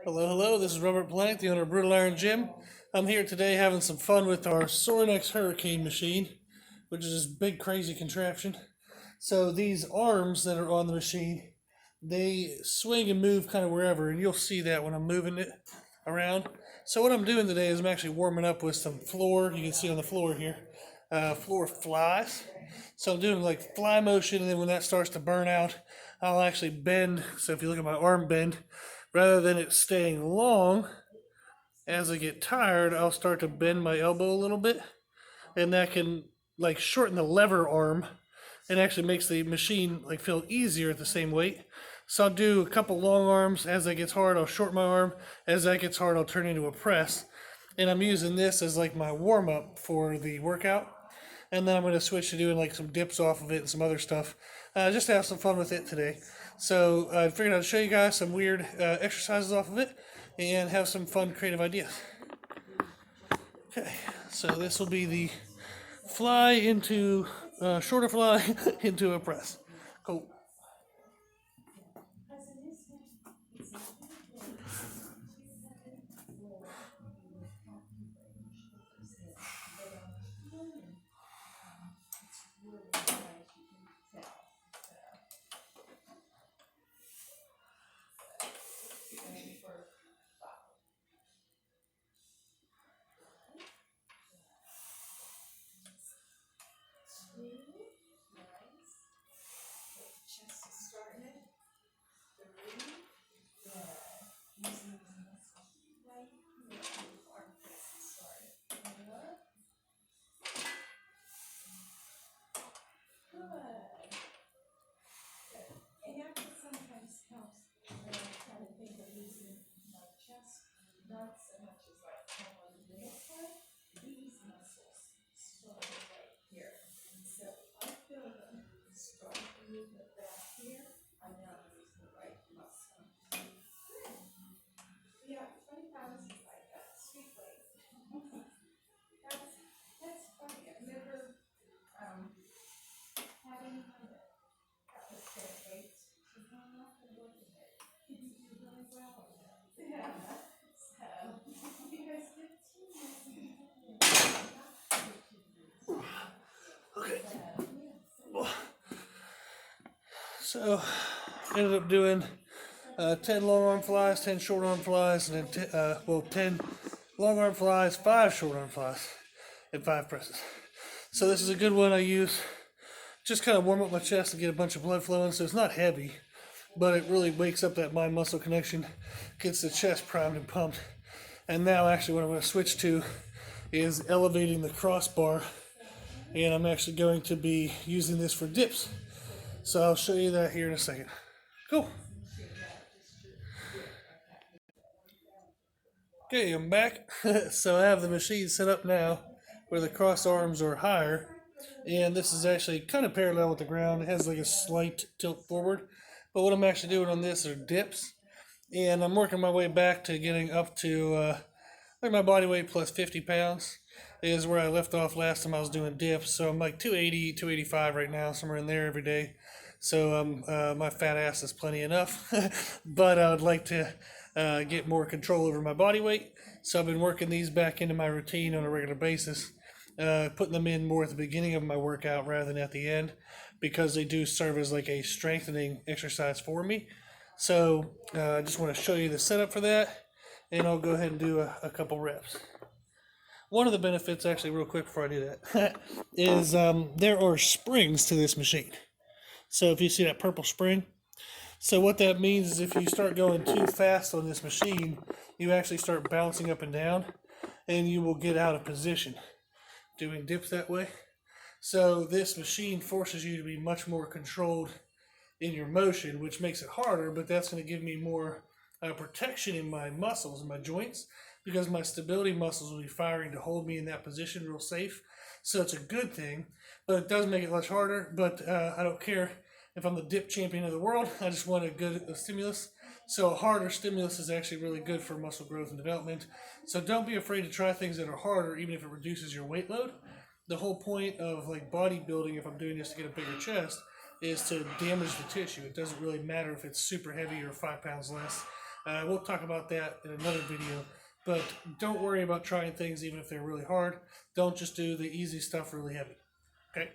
Hello, hello. This is Robert Blank, the owner of Brutal Iron Gym. I'm here today having some fun with our Sorinex Hurricane machine, which is this big, crazy contraption. So these arms that are on the machine, they swing and move kind of wherever, and you'll see that when I'm moving it around. So what I'm doing today is I'm actually warming up with some floor. You can see on the floor here, floor flies. So I'm doing like fly motion, and then when that starts to burn out, I'll actually bend. So if you look at my arm bend, rather than it staying long, as I get tired, I'll start to bend my elbow a little bit, and that can like shorten the lever arm and actually makes the machine like feel easier at the same weight. So I'll do a couple long arms. As that gets hard, I'll shorten my arm. As that gets hard, I'll turn into a press. And I'm using this as like my warm up for the workout. And then I'm going to switch to doing like some dips off of it and some other stuff, just to have some fun with it today. So I figured I'd show you guys some weird exercises off of it and have some fun creative ideas. Okay, so this will be the fly into shorter fly into a press. Cool. Okay. So ended up doing 10 long arm flies, 10 short arm flies, and then 10 long arm flies, 5 short arm flies, and 5 presses. So this is a good one I use. Just kind of warm up my chest and get a bunch of blood flowing. So it's not heavy, but it really wakes up that mind muscle connection, gets the chest primed and pumped. And now actually what I'm going to switch to is elevating the crossbar, and I'm actually going to be using this for dips. So I'll show you that here in a second. Cool. Okay, I'm back. So I have the machine set up now where the cross arms are higher, and this is actually kind of parallel with the ground. It has like a slight tilt forward, but what I'm actually doing on this are dips, and I'm working my way back to getting up to like my body weight plus 50 pounds is where I left off last time I was doing dips. So I'm like 280, 285 right now, somewhere in there every day. So my fat ass is plenty enough, but I would like to get more control over my body weight. So I've been working these back into my routine on a regular basis, putting them in more at the beginning of my workout rather than at the end, because they do serve as like a strengthening exercise for me. So I just want to show you the setup for that, and I'll go ahead and do a couple reps. One of the benefits, actually real quick before I do that, is there are springs to this machine. So if you see that purple spring, so what that means is if you start going too fast on this machine, you actually start bouncing up and down, and you will get out of position doing dips that way. So this machine forces you to be much more controlled in your motion, which makes it harder, but that's going to give me more protection in my muscles and my joints, because my stability muscles will be firing to hold me in that position real safe. So it's a good thing, but it does make it much harder. But I don't care if I'm the dip champion of the world. I just want a good stimulus. So a harder stimulus is actually really good for muscle growth and development. So don't be afraid to try things that are harder, even if it reduces your weight load. The whole point of like bodybuilding, if I'm doing this to get a bigger chest, is to damage the tissue. It doesn't really matter if it's super heavy or 5 pounds less. We'll talk about that in another video. But don't worry about trying things even if they're really hard. Don't just do the easy stuff really heavy. Okay?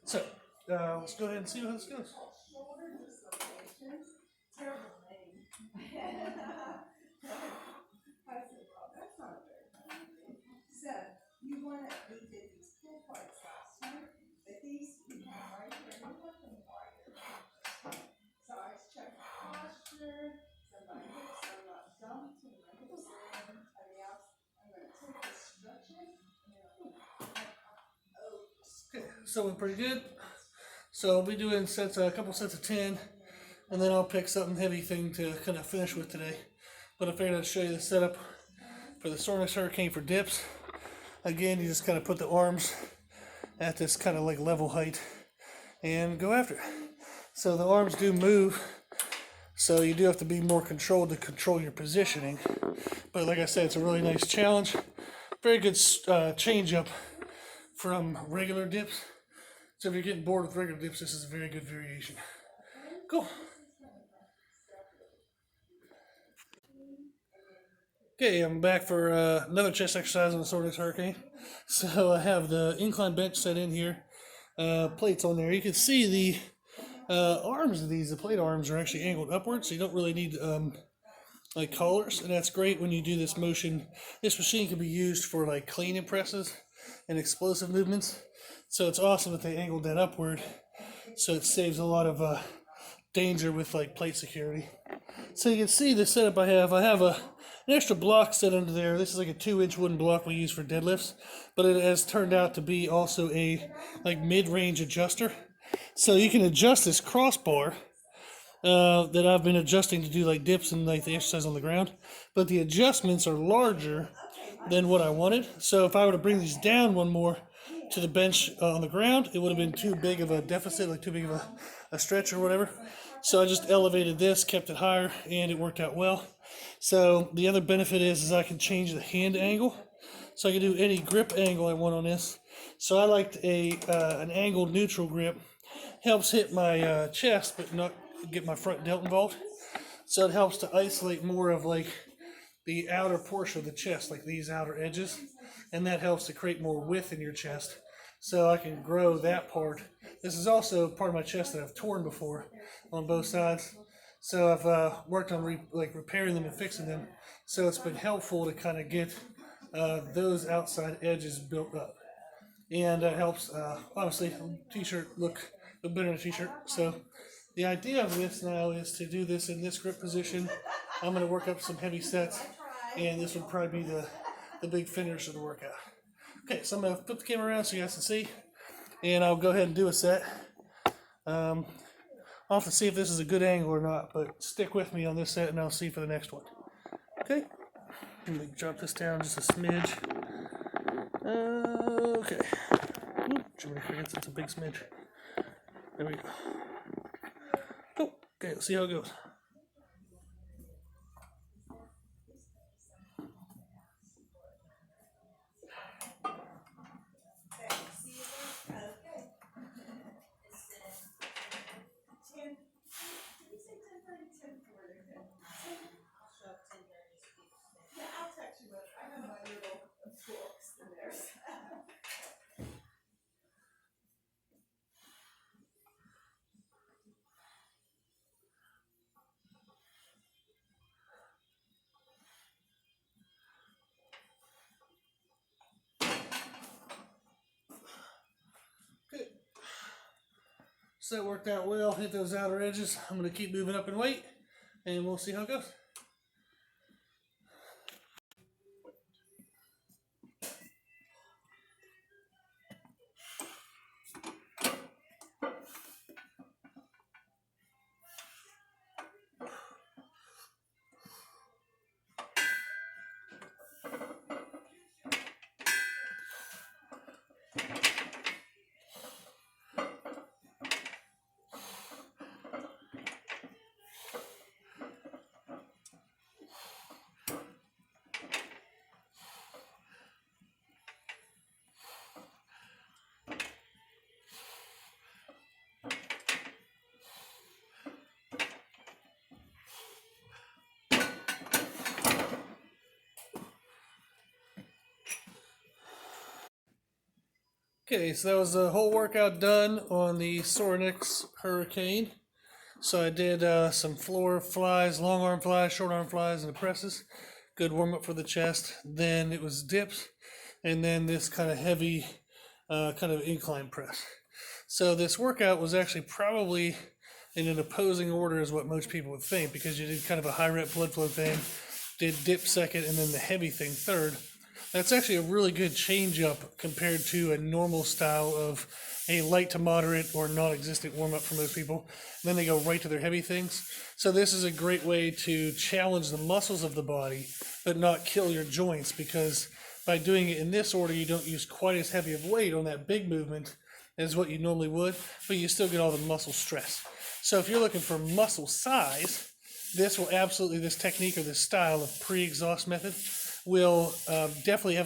So, let's go ahead and see how this goes. So you want to leave these pull parts faster, but these you have right here. You want them wider. So I check posture. Somebody hips are not dumped. And my hips are everybody else. I'm going to take this structure. Okay, so we're pretty good. So I'll be doing a couple sets of 10, and then I'll pick something heavy thing to kind of finish with today. But I figured I'd show you the setup for the Sorinex Hurricane for dips. Again, you just kind of put the arms at this kind of like level height and go after it. So the arms do move, so you do have to be more controlled to control your positioning. But like I said, it's a really nice challenge. Very good change up from regular dips. So if you're getting bored with regular dips, this is a very good variation. Cool. Okay, I'm back for another chest exercise on the Sorinex Hurricane. So I have the incline bench set in here, plates on there. You can see the arms of these, the plate arms are actually angled upwards, so you don't really need like collars, and that's great when you do this motion. This machine can be used for like clean presses and explosive movements, so it's awesome that they angled that upward, so it saves a lot of danger with like plate security. So you can see the setup I have. I have an extra block set under there. This is like a 2-inch wooden block we use for deadlifts, but it has turned out to be also a like mid-range adjuster. So you can adjust this crossbar that I've been adjusting to do like dips and like the exercise on the ground, but the adjustments are larger than what I wanted. So if I were to bring these down one more to the bench on the ground, it would have been too big of a deficit, like too big of a stretch or whatever. So I just elevated this, kept it higher, and it worked out well. So the other benefit is I can change the hand angle. So I can do any grip angle I want on this. So I liked an angled neutral grip. Helps hit my chest, but not get my front delt involved. So it helps to isolate more of like the outer portion of the chest, like these outer edges. And that helps to create more width in your chest. So I can grow that part. This is also part of my chest that I've torn before on both sides. So I've worked on repairing them and fixing them. So it's been helpful to kind of get those outside edges built up. And it helps, obviously, t-shirt look better in a t-shirt. So the idea of this now is to do this in this grip position. I'm going to work up some heavy sets, and this would probably be the big finish of the workout. Okay, so I'm going to flip the camera around so you guys can see, and I'll go ahead and do a set. I'll have to see if this is a good angle or not, but stick with me on this set and I'll see for the next one. Okay, let me drop this down just a smidge. Okay. Too many forgets it's a big smidge. There we go. Oh, okay, let's see how it goes. Good. So that worked out well. Hit those outer edges. I'm going to keep moving up in weight, and we'll see how it goes. Okay, so that was the whole workout done on the Sorinex Hurricane. So I did some floor flies, long arm flies, short arm flies, and the presses. Good warm up for the chest. Then it was dips, and then this kind of heavy, kind of incline press. So this workout was actually probably in an opposing order as what most people would think, because you did kind of a high rep blood flow thing, did dip second, and then the heavy thing third. That's actually a really good change up compared to a normal style of a light to moderate or non-existent warm up for most people. And then they go right to their heavy things. So this is a great way to challenge the muscles of the body, but not kill your joints, because by doing it in this order, you don't use quite as heavy of weight on that big movement as what you normally would, but you still get all the muscle stress. So if you're looking for muscle size, this will absolutely, this technique or this style of pre-exhaust method will definitely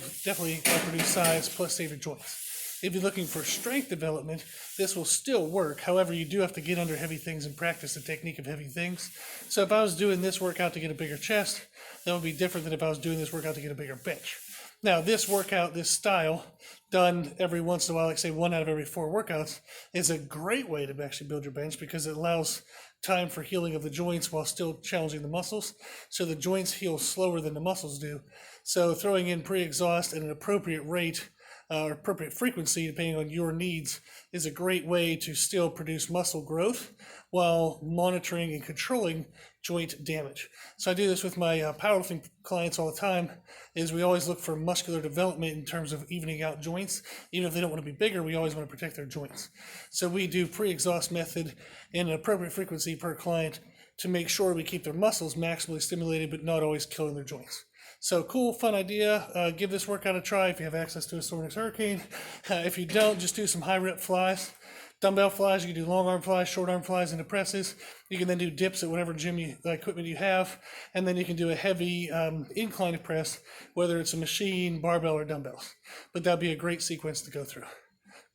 produce size plus save your joints. If you're looking for strength development, this will still work. However, you do have to get under heavy things and practice the technique of heavy things. So if I was doing this workout to get a bigger chest, that would be different than if I was doing this workout to get a bigger bench. Now, this workout, this style, done every once in a while, like say 1 out of every 4 workouts, is a great way to actually build your bench, because it allows time for healing of the joints while still challenging the muscles. So the joints heal slower than the muscles do. So throwing in pre-exhaust at an appropriate rate or appropriate frequency, depending on your needs, is a great way to still produce muscle growth while monitoring and controlling joint damage. So I do this with my powerlifting clients all the time, is we always look for muscular development in terms of evening out joints. Even if they don't want to be bigger, we always want to protect their joints. So we do pre-exhaust method in an appropriate frequency per client to make sure we keep their muscles maximally stimulated, but not always killing their joints. So cool, fun idea. Give this workout a try if you have access to a Sorinex Hurricane. If you don't, just do some high rep flies. Dumbbell flies, you can do long arm flies, short arm flies into presses. You can then do dips at whatever gym equipment you have. And then you can do a heavy incline press, whether it's a machine, barbell, or dumbbells. But that'd be a great sequence to go through.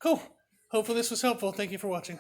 Cool. Hopefully this was helpful. Thank you for watching.